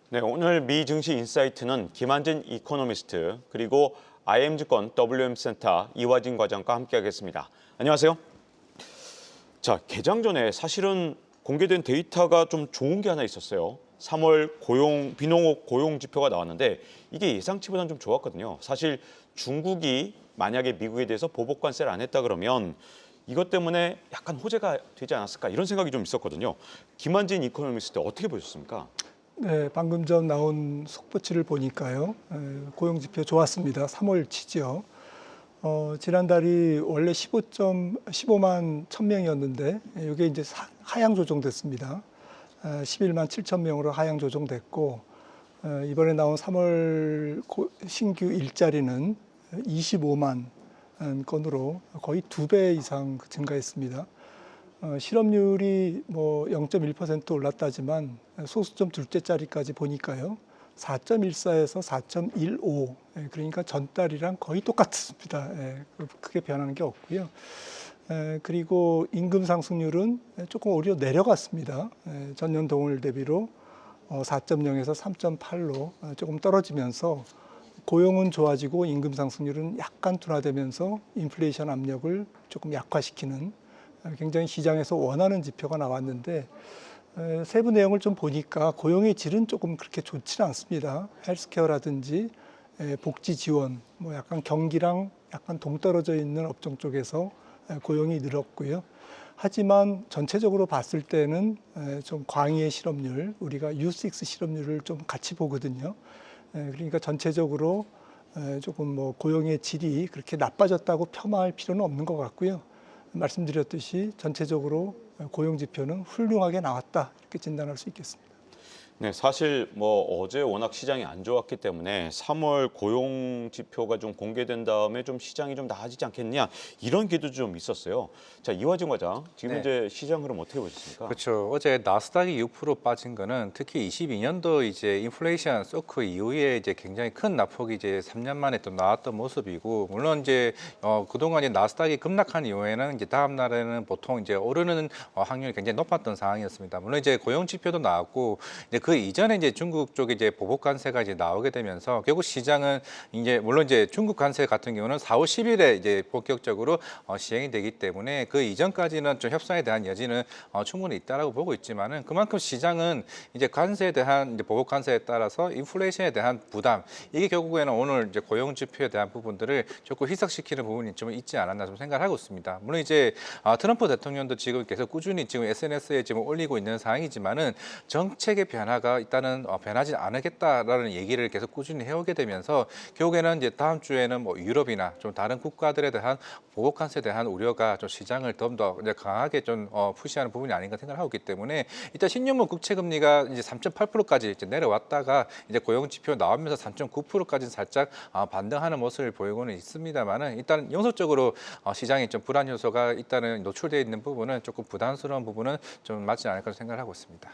네, 오늘 미 증시 인사이트는 김한진 이코노미스트 그리고 IM증권 WM센터 이화진 과장과 함께하겠습니다. 안녕하세요. 자, 개장 전에 사실은 공개된 데이터가 좀 좋은 게 하나 있었어요. 3월 비농업 고용 지표가 나왔는데 이게 예상치보다는 좀 좋았거든요. 사실 중국이 만약에 미국에 대해서 보복 관세를 안 했다 그러면 이것 때문에 약간 호재가 되지 않았을까 이런 생각이 좀 있었거든요. 김한진 이코노미스트 어떻게 보셨습니까? 네, 방금 전 나온 속보치를 보니까요. 고용지표 좋았습니다. 3월치죠. 지난달이 원래 15만 1,000명이었는데 이게 이제 하향 조정됐습니다. 11만 7천 명으로 하향 조정됐고 이번에 나온 3월 신규 일자리는 25만 건으로 거의 2배 이상 증가했습니다. 실업률이 뭐 0.1% 올랐다지만 소수점 둘째 자리까지 보니까요. 4.14에서 4.15, 그러니까 전달이랑 거의 똑같습니다. 크게 변하는 게 없고요. 그리고 임금 상승률은 조금 오히려 내려갔습니다. 전년 동월 대비로 4.0에서 3.8로 조금 떨어지면서 고용은 좋아지고 임금 상승률은 약간 둔화되면서 인플레이션 압력을 조금 약화시키는 굉장히 시장에서 원하는 지표가 나왔는데 세부 내용을 좀 보니까 고용의 질은 조금 그렇게 좋지는 않습니다. 헬스케어라든지 복지 지원, 뭐 약간 경기랑 약간 동떨어져 있는 업종 쪽에서 고용이 늘었고요. 하지만 전체적으로 봤을 때는 좀 광의의 실업률, 우리가 U6 실업률을 좀 같이 보거든요. 그러니까 전체적으로 조금 뭐 고용의 질이 그렇게 나빠졌다고 폄하할 필요는 없는 것 같고요. 말씀드렸듯이 전체적으로 고용 지표는 훌륭하게 나왔다 이렇게 진단할 수 있겠습니다. 네, 사실 뭐 어제 워낙 시장이 안 좋았기 때문에 3월 고용 지표가 좀 공개된 다음에 좀 시장이 좀 나아지지 않겠냐 이런 기도 좀 있었어요. 자, 이화진 과장, 지금 네. 현재 시장 흐름 어떻게 보셨습니까? 그렇죠. 어제 나스닥이 6% 빠진 거는 특히 22년도 이제 인플레이션 쇼크 이후에 이제 굉장히 큰 낙폭이 이제 3년 만에 또 나왔던 모습이고, 물론 이제 그동안 이제 나스닥이 급락한 이후에는 이제 다음 날에는 보통 이제 오르는 확률이 굉장히 높았던 상황이었습니다. 물론 이제 고용 지표도 나왔고, 이제 그 이전에 이제 중국 쪽에 이제 보복 관세가 이제 나오게 되면서 결국 시장은 이제 물론 이제 중국 관세 같은 경우는 4월 10일에 이제 본격적으로 시행이 되기 때문에 그 이전까지는 좀 협상에 대한 여지는 충분히 있다라고 보고 있지만은, 그만큼 시장은 이제 관세에 대한 이제 보복 관세에 따라서 인플레이션에 대한 부담, 이게 결국에는 오늘 이제 고용 지표에 대한 부분들을 조금 희석시키는 부분이 좀 있지 않았나 좀 생각을 하고 있습니다. 물론 이제 트럼프 대통령도 지금 계속 꾸준히 지금 SNS에 지금 올리고 있는 상황이지만은 정책의 변화가 일단은 변하지 않겠다라는 얘기를 계속 꾸준히 해오게 되면서 결국에는 이제 다음 주에는 뭐 유럽이나 좀 다른 국가들에 대한 보복 관세에 대한 우려가 좀 시장을 더 이제 강하게 좀 푸시하는 부분이 아닌가 생각을 하고 있기 때문에, 일단 10년물 국채 금리가 이제 3.8%까지 이제 내려왔다가 이제 고용 지표 나오면서 3.9%까지 살짝 반등하는 모습을 보이고는 있습니다만은, 일단 영속적으로 시장이 좀 불안 요소가 일단은 노출되어 있는 부분은 조금 부담스러운 부분은 좀 맞지 않을까 생각을 하고 있습니다.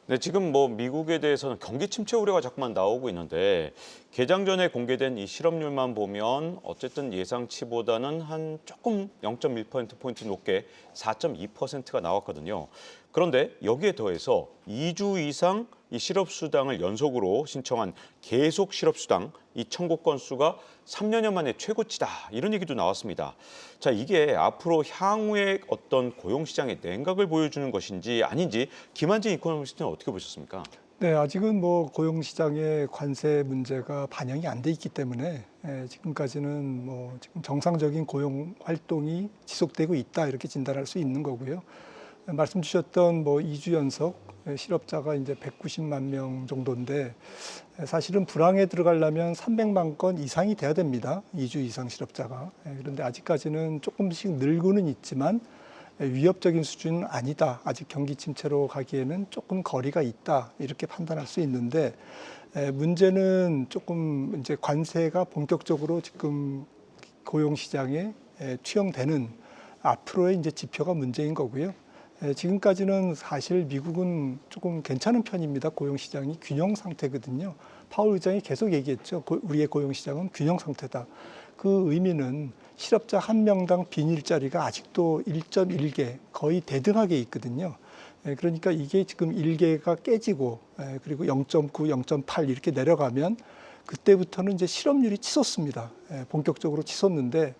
네, 지금 뭐 미국에 대해서는 경기 침체 우려가 자꾸만 나오고 있는데 개장 전에 공개된 이 실업률만 보면 어쨌든 예상치보다는 한 조금 0.1%포인트 높게 4.2%가 나왔거든요. 그런데 여기에 더해서 2주 이상 이 실업수당을 연속으로 신청한 계속 실업수당 이 청구 건수가 3년여 만에 최고치다 이런 얘기도 나왔습니다. 자, 이게 앞으로 향후의 어떤 고용시장의 냉각을 보여주는 것인지 아닌지 김한진 이코노미스트는 어떻게 보셨습니까? 네, 아직은 뭐 고용 시장의 관세 문제가 반영이 안 돼 있기 때문에 지금까지는 뭐 지금 정상적인 고용 활동이 지속되고 있다 이렇게 진단할 수 있는 거고요. 말씀 주셨던 뭐 2주 연속 실업자가 이제 190만 명 정도인데 사실은 불황에 들어가려면 300만 건 이상이 돼야 됩니다. 2주 이상 실업자가. 그런데 아직까지는 조금씩 늘고는 있지만 위협적인 수준은 아니다. 아직 경기 침체로 가기에는 조금 거리가 있다. 이렇게 판단할 수 있는데 문제는 조금 이제 관세가 본격적으로 지금 고용 시장에 투영되는 앞으로의 이제 지표가 문제인 거고요. 지금까지는 사실 미국은 조금 괜찮은 편입니다. 고용 시장이 균형 상태거든요. 파월 의장이 계속 얘기했죠. 우리의 고용 시장은 균형 상태다. 그 의미는 실업자 한 명당 빈 일자리가 아직도 1.1개 거의 대등하게 있거든요. 그러니까 이게 지금 일개가 깨지고 그리고 0.9, 0.8 이렇게 내려가면 그때부터는 이제 실업률이 치솟습니다. 본격적으로 치솟는데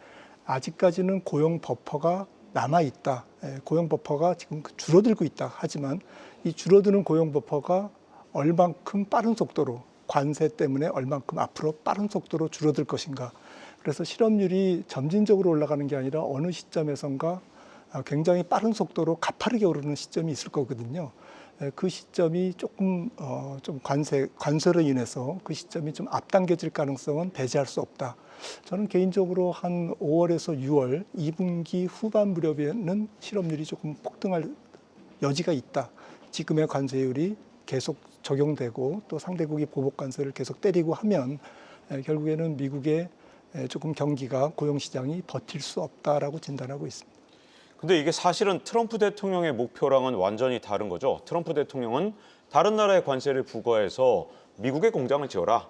아직까지는 고용 버퍼가 남아 있다. 고용 버퍼가 지금 줄어들고 있다. 하지만 이 줄어드는 고용 버퍼가 얼만큼 빠른 속도로 관세 때문에 얼만큼 앞으로 빠른 속도로 줄어들 것인가. 그래서 실업률이 점진적으로 올라가는 게 아니라 어느 시점에선가 굉장히 빠른 속도로 가파르게 오르는 시점이 있을 거거든요. 그 시점이 조금 좀 관세로 인해서 그 시점이 좀 앞당겨질 가능성은 배제할 수 없다. 저는 개인적으로 한 5월에서 6월 2분기 후반 무렵에는 실업률이 조금 폭등할 여지가 있다. 지금의 관세율이 계속 적용되고 또 상대국이 보복 관세를 계속 때리고 하면 결국에는 미국의 조금 경기가 고용시장이 버틸 수 없다라고 진단하고 있습니다. 근데 이게 사실은 트럼프 대통령의 목표랑은 완전히 다른 거죠. 트럼프 대통령은 다른 나라의 관세를 부과해서 미국의 공장을 지어라.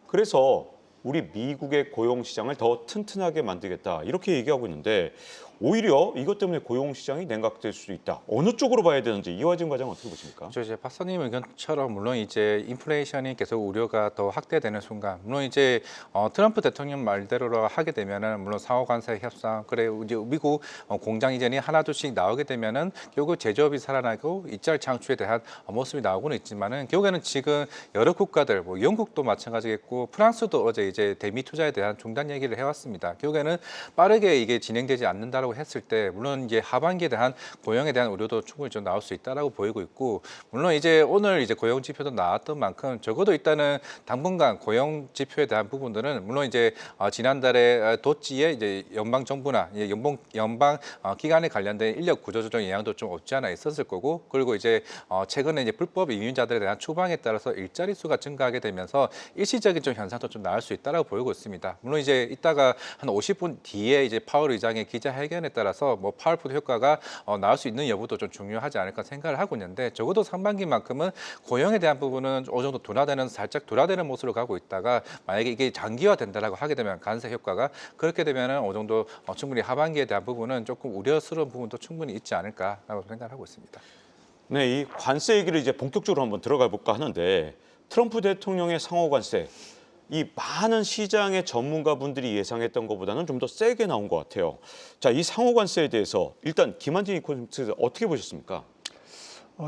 그래서 우리 미국의 고용시장을 더 튼튼하게 만들겠다. 이렇게 얘기하고 있는데 오히려 이것 때문에 고용시장이 냉각될 수도 있다. 어느 쪽으로 봐야 되는지 이화진 과장은 어떻게 보십니까? 이제 박사님 의견처럼 물론 이제 인플레이션이 계속 우려가 더 확대되는 순간, 물론 이제 트럼프 대통령 말대로 하게 되면은 물론 상호 관세 협상, 그래 이제 미국 공장 이전이 하나둘씩 나오게 되면은 결국 제조업이 살아나고 일자리 창출에 대한 모습이 나오고는 있지만은 결국에는 지금 여러 국가들, 뭐 영국도 마찬가지겠고 프랑스도 어제 이제 대미 투자에 대한 중단 얘기를 해왔습니다. 결국에는 빠르게 이게 진행되지 않는다라고 했을 때 물론 이제 하반기에 대한 고용에 대한 우려도 충분히 좀 나올 수 있다라고 보이고 있고, 물론 이제 오늘 이제 고용 지표도 나왔던 만큼 적어도 일단은 당분간 고용 지표에 대한 부분들은 물론 이제 지난달에 도지의 이제 연방 정부나 연방 기관에 관련된 인력 구조 조정 영향도 좀 없지 않아 있었을 거고, 그리고 이제 최근에 이제 불법 이민자들에 대한 추방에 따라서 일자리 수가 증가하게 되면서 일시적인 좀 현상도 좀 나올 수 있다라고 보이고 있습니다. 물론 이제 이따가 한 50분 뒤에 이제 파월 의장의 기자회견에 따라서 뭐 파월푸드 효과가 나올 수 있는 여부도 좀 중요하지 않을까 생각을 하고 있는데, 적어도 상반기만큼은 고용에 대한 부분은 어느 정도 살짝 둔화되는 모습으로 가고 있다가 만약에 이게 장기화된다라고 하게 되면 관세 효과가 그렇게 되면은 어느 정도 충분히 하반기에 대한 부분은 조금 우려스러운 부분도 충분히 있지 않을까라고 생각을 하고 있습니다. 네, 이 관세 얘기를 이제 본격적으로 한번 들어가 볼까 하는데 트럼프 대통령의 상호 관세 이 많은 시장의 전문가분들이 예상했던 것보다는 좀 더 세게 나온 것 같아요. 자, 이 상호 관세에 대해서 일단 김한진 이코노미스트 어떻게 보셨습니까?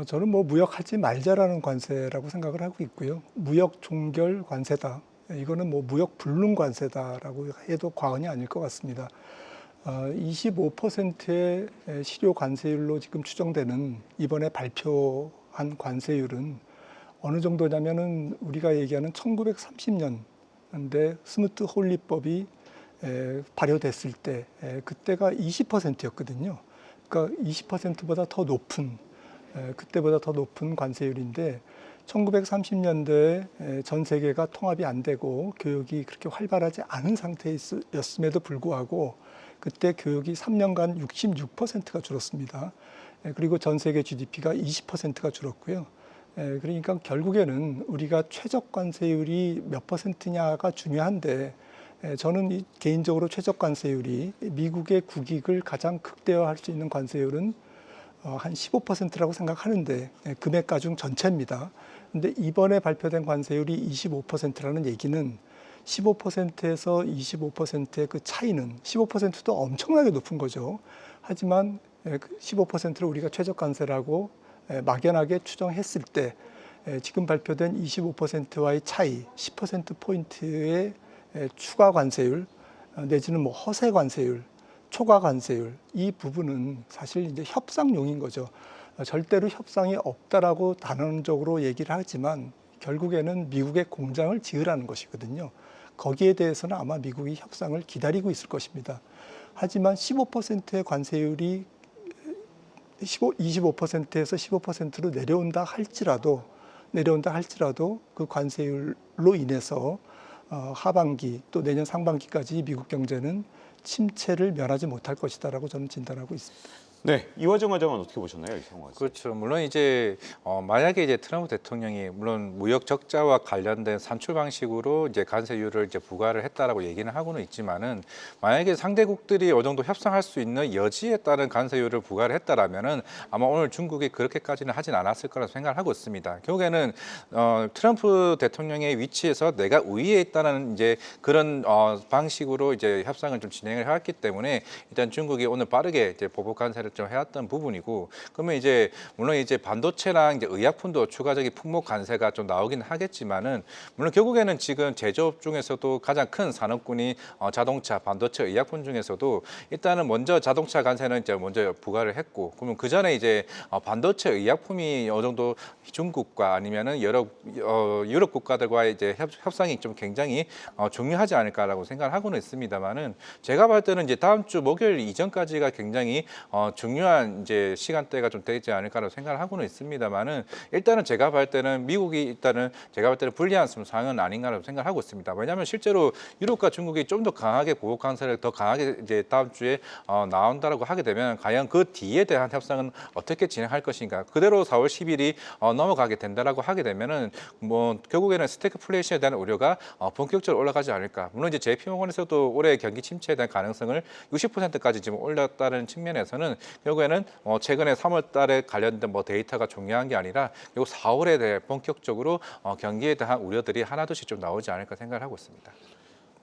저는 뭐 무역하지 말자라는 관세라고 생각을 하고 있고요. 무역 종결 관세다. 이거는 뭐 무역 불능 관세다라고 해도 과언이 아닐 것 같습니다. 25%의 실효 관세율로 지금 추정되는 이번에 발표한 관세율은 어느 정도냐면은 우리가 얘기하는 1930년대 스무트 홀리법이 발효됐을 때 그때가 20%였거든요. 그러니까 20%보다 더 높은 그때보다 더 높은 관세율인데 1930년대에 전 세계가 통합이 안 되고 교육이 그렇게 활발하지 않은 상태였음에도 불구하고 그때 교육이 3년간 66%가 줄었습니다. 그리고 전 세계 GDP가 20%가 줄었고요. 그러니까 결국에는 우리가 최적 관세율이 몇 퍼센트냐가 중요한데 저는 개인적으로 최적 관세율이 미국의 국익을 가장 극대화할 수 있는 관세율은 한 15%라고 생각하는데 금액 가중 전체입니다. 근데 이번에 발표된 관세율이 25%라는 얘기는 15%에서 25%의 그 차이는 15%도 엄청나게 높은 거죠. 하지만 15%를 우리가 최저 관세라고 막연하게 추정했을 때 지금 발표된 25%와의 차이, 10%포인트의 추가 관세율 내지는 뭐 허세 관세율, 초과 관세율 이 부분은 사실 이제 협상용인 거죠. 절대로 협상이 없다라고 단언적으로 얘기를 하지만 결국에는 미국의 공장을 지으라는 것이거든요. 거기에 대해서는 아마 미국이 협상을 기다리고 있을 것입니다. 하지만 15%의 관세율이 25%에서 15%로 내려온다 할지라도 그 관세율로 인해서 하반기 또 내년 상반기까지 미국 경제는 침체를 면하지 못할 것이다라고 저는 진단하고 있습니다. 네, 이화정 과장은 어떻게 보셨나요, 이 상황에서? 그렇죠. 물론 이제 만약에 이제 트럼프 대통령이 물론 무역 적자와 관련된 산출 방식으로 이제 관세율을 이제 부과를 했다라고 얘기는 하고는 있지만은 만약에 상대국들이 어느 정도 협상할 수 있는 여지에 따른 관세율을 부과를 했다라면은 아마 오늘 중국이 그렇게까지는 하진 않았을 거라 생각을 하고 있습니다. 결국에는 트럼프 대통령의 위치에서 내가 우위에 있다는 이제 그런 방식으로 이제 협상을 좀 진행을 해왔기 때문에 일단 중국이 오늘 빠르게 이제 보복 관세를 좀 해왔던 부분이고, 그러면 이제 물론 이제 반도체랑 이제 의약품도 추가적인 품목 관세가 좀 나오긴 하겠지만은 물론 결국에는 지금 제조업 중에서도 가장 큰 산업군이 자동차, 반도체, 의약품 중에서도 일단은 먼저 자동차 관세는 이제 먼저 부과를 했고, 그러면 그 전에 이제 반도체, 의약품이 어느 정도 중국과 아니면은 여러 유럽 국가들과의 이제 협상이 좀 굉장히 중요하지 않을까라고 생각을 하고는 있습니다만은 제가 볼 때는 이제 다음 주 목요일 이전까지가 굉장히 중요한 이제 시간대가 좀 되지 않을까라고 생각을 하고는 있습니다만은 일단은 제가 볼 때는 미국이 일단은 제가 볼 때는 불리한 상황은 아닌가라고 생각을 하고 있습니다. 왜냐하면 실제로 유럽과 중국이 좀 더 강하게 보복 관세를 더 강하게 이제 다음 주에 나온다라고 하게 되면 과연 그 뒤에 대한 협상은 어떻게 진행할 것인가? 그대로 4월 10일이 넘어가게 된다라고 하게 되면은 뭐 결국에는 스태그플레이션에 대한 우려가 본격적으로 올라가지 않을까. 물론 이제 JP모건에서도 올해 경기 침체에 대한 가능성을 60%까지 지금 올렸다는 측면에서는 결국에는 최근에 3월 달에 관련된 뭐 데이터가 중요한 게 아니라 결국 4월에 대해 본격적으로 경기에 대한 우려들이 하나둘씩 좀 나오지 않을까 생각을 하고 있습니다.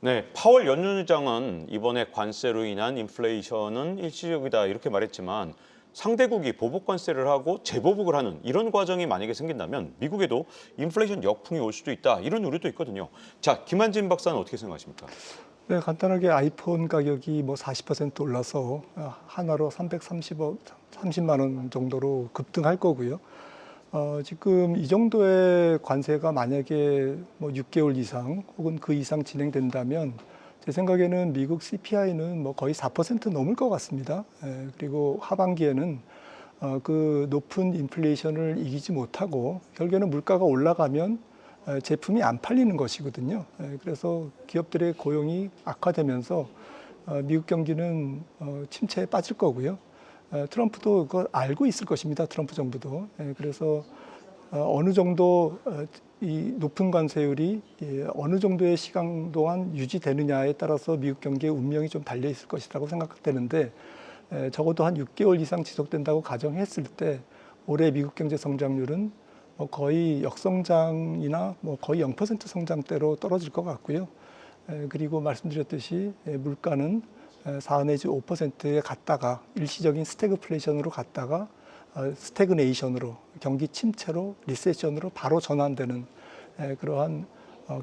네, 파월 연준의장은 이번에 관세로 인한 인플레이션은 일시적이다 이렇게 말했지만 상대국이 보복 관세를 하고 재보복을 하는 이런 과정이 만약에 생긴다면 미국에도 인플레이션 역풍이 올 수도 있다 이런 우려도 있거든요. 자, 김한진 박사는 어떻게 생각하십니까? 네, 간단하게 아이폰 가격이 뭐 40% 올라서 하나로 30만 원 정도로 급등할 거고요. 지금 이 정도의 관세가 만약에 뭐 6개월 이상 혹은 그 이상 진행된다면 제 생각에는 미국 CPI는 뭐 거의 4% 넘을 것 같습니다. 그리고 하반기에는 그 높은 인플레이션을 이기지 못하고 결국에는 물가가 올라가면 제품이 안 팔리는 것이거든요. 그래서 기업들의 고용이 악화되면서 미국 경기는 침체에 빠질 거고요. 트럼프도 그걸 알고 있을 것입니다. 트럼프 정부도. 그래서 어느 정도 이 높은 관세율이 어느 정도의 시간 동안 유지되느냐에 따라서 미국 경기의 운명이 좀 달려 있을 것이라고 생각되는데 적어도 한 6개월 이상 지속된다고 가정했을 때 올해 미국 경제 성장률은 거의 역성장이나 거의 0% 성장대로 떨어질 것 같고요. 그리고 말씀드렸듯이 물가는 4 내지 5%에 갔다가 일시적인 스태그플레이션으로 갔다가 스태그네이션으로 경기 침체로 리세션으로 바로 전환되는 그러한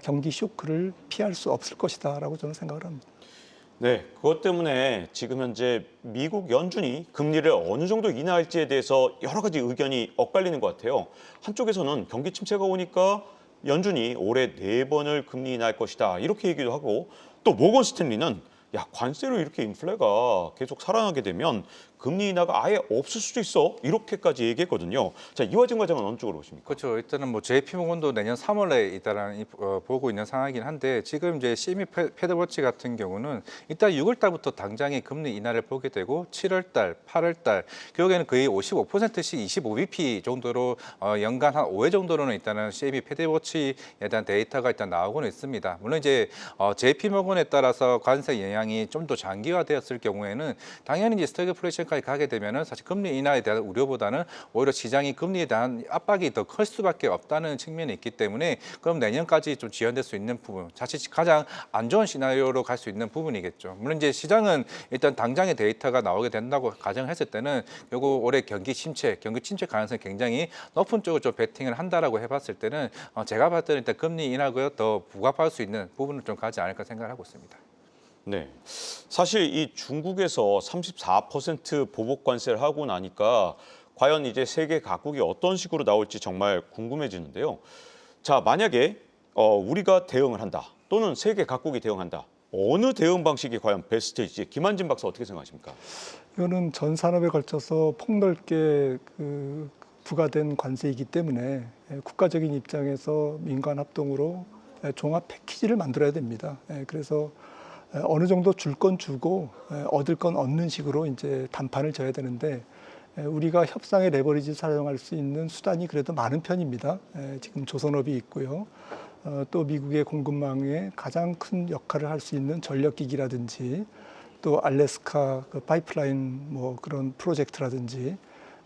경기 쇼크를 피할 수 없을 것이다라고 저는 생각을 합니다. 네, 그것 때문에 지금 현재 미국 연준이 금리를 어느 정도 인하할지에 대해서 여러 가지 의견이 엇갈리는 것 같아요. 한쪽에서는 경기 침체가 오니까 연준이 올해 4번을 금리 인하할 것이다 이렇게 얘기도 하고, 또 모건 스탠리는 야, 관세로 이렇게 인플레가 계속 살아나게 되면 금리 인하가 아예 없을 수도 있어 이렇게까지 얘기했거든요. 자, 이화정 과장은 어느 쪽으로 보십니까? 그렇죠. 일단은 뭐 JP모건도 내년 3월에 일단은 보고 있는 상황이긴 한데 지금 이제 CME 패드워치 같은 경우는 일단 6월 달부터 당장에 금리 인하를 보게 되고 7월 달, 8월 달 결국에는 거의 55%씩 25bp 정도로 연간 한 5회 정도로는 일단은 CME 패드워치에 대한 데이터가 일단 나오고는 있습니다. 물론 이제 JP모건에 따라서 관세 영향이 좀 더 장기화되었을 경우에는 당연히 이제 스태그플레이션까지 가게 되면은 사실 금리 인하에 대한 우려보다는 오히려 시장이 금리에 대한 압박이 더 클 수밖에 없다는 측면이 있기 때문에 그럼 내년까지 좀 지연될 수 있는 부분, 자칫 가장 안 좋은 시나리오로 갈 수 있는 부분이겠죠. 물론 이제 시장은 일단 당장의 데이터가 나오게 된다고 가정했을 때는 결국 올해 경기 침체 가능성이 굉장히 높은 쪽으로 좀 베팅을 한다라고 해봤을 때는 제가 봤을 때는 일단 금리 인하고요 더 부각할 수 있는 부분을 좀 가지 않을까 생각을 하고 있습니다. 네, 사실 이 중국에서 34% 보복 관세를 하고 나니까 과연 이제 세계 각국이 어떤 식으로 나올지 정말 궁금해지는데요. 자, 만약에 우리가 대응을 한다 또는 세계 각국이 대응한다. 어느 대응 방식이 과연 베스트일지 김한진 박사 어떻게 생각하십니까? 이거는 전 산업에 걸쳐서 폭넓게 부과된 관세이기 때문에 국가적인 입장에서 민관 합동으로 종합 패키지를 만들어야 됩니다. 그래서 어느 정도 줄 건 주고 얻을 건 얻는 식으로 이제 단판을 져야 되는데 우리가 협상의 레버리지 사용할 수 있는 수단이 그래도 많은 편입니다. 지금 조선업이 있고요. 또 미국의 공급망에 가장 큰 역할을 할 수 있는 전력기기라든지 또 알래스카 그 파이프라인 뭐 그런 프로젝트라든지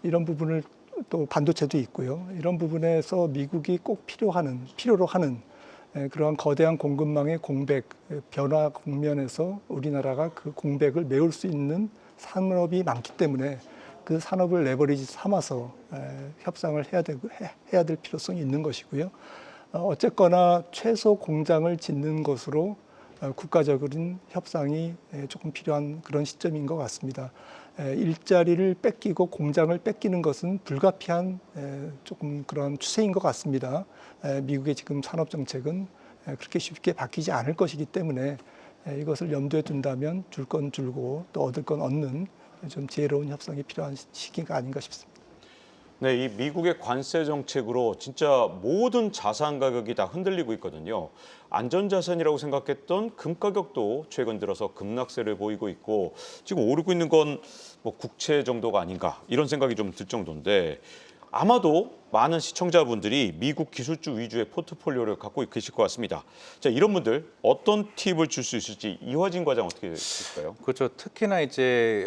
이런 부분을 또 반도체도 있고요. 이런 부분에서 미국이 꼭 필요로 하는 그러한 거대한 공급망의 공백, 변화 국면에서 우리나라가 그 공백을 메울 수 있는 산업이 많기 때문에 그 산업을 레버리지 삼아서 협상을 해야 될 필요성이 있는 것이고요. 어쨌거나 최소 공장을 짓는 것으로 국가적인 협상이 조금 필요한 그런 시점인 것 같습니다. 일자리를 뺏기고 공장을 뺏기는 것은 불가피한 조금 그런 추세인 것 같습니다. 미국의 지금 산업 정책은 그렇게 쉽게 바뀌지 않을 것이기 때문에 이것을 염두에 둔다면 줄 건 줄고 또 얻을 건 얻는 좀 지혜로운 협상이 필요한 시기가 아닌가 싶습니다. 네, 이 미국의 관세 정책으로 진짜 모든 자산 가격이 다 흔들리고 있거든요. 안전자산이라고 생각했던 금 가격도 최근 들어서 급락세를 보이고 있고 지금 오르고 있는 건 뭐 국채 정도가 아닌가 이런 생각이 좀 들 정도인데 아마도 많은 시청자분들이 미국 기술주 위주의 포트폴리오를 갖고 계실 것 같습니다. 자, 이런 분들 어떤 팁을 줄 수 있을지 이화진 과장 어떻게 있을까요? 그렇죠. 특히나 이제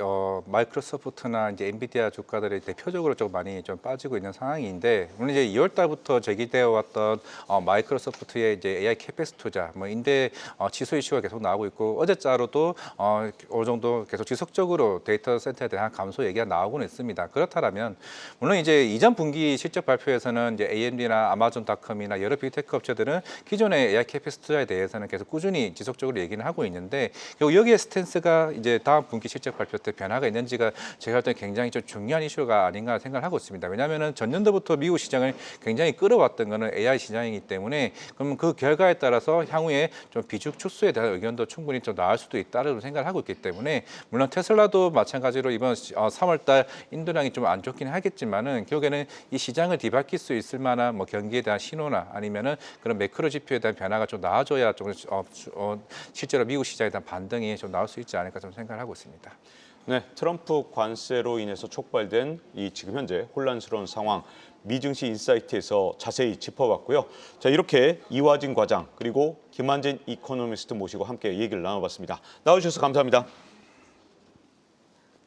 마이크로소프트나 이제 엔비디아 주가들이 대표적으로 좀 많이 좀 빠지고 있는 상황인데 물론 이제 2월 달부터 제기되어 왔던 마이크로소프트의 이제 AI 캐pex 투자 뭐 인대 취소 이슈가 계속 나오고 있고 어제자로도 어느 정도 계속 지속적으로 데이터 센터에 대한 감소 얘기가 나오고는 있습니다. 그렇다면 물론 이제 이전 분기 실적 발표에서는 이제 AMD나 아마존닷컴이나 여러 빅테크 업체들은 기존의 AI 캐pex 투자에 대해서는 계속 꾸준히 지속적으로 얘기는 하고 있는데 결국 여기에 스탠스가 이제 다음 분기 실적 발표 때 변화가 있는지가 제가 볼 때는 굉장히 좀 중요한 이슈가 아닌가 생각을 하고 있습니다. 왜냐하면 전년도부터 미국 시장을 굉장히 끌어왔던 거는 AI 시장이기 때문에 그러면 그 결과에 따라서 향후에 좀 비중 축소에 대한 의견도 충분히 좀 나올 수도 있다는 생각을 하고 있기 때문에 물론 테슬라도 마찬가지로 이번 3월달 인도량이 좀 안 좋긴 하겠지만은 결국에는 이 시장을 뒤바뀔 수 있을 만한 뭐 경기에 대한 신호나 아니면은 그런 매크로 지표에 대한 변화가 좀 나아져야 좀 실제로 미국 시장에 대한 반등이 좀 나올 수 있지 않을까 좀 생각을 하고 있습니다. 네, 트럼프 관세로 인해서 촉발된 이 지금 현재 혼란스러운 상황 미증시 인사이트에서 자세히 짚어봤고요. 자, 이렇게 이화진 과장 그리고 김한진 이코노미스트 모시고 함께 얘기를 나눠봤습니다. 나와주셔서 감사합니다.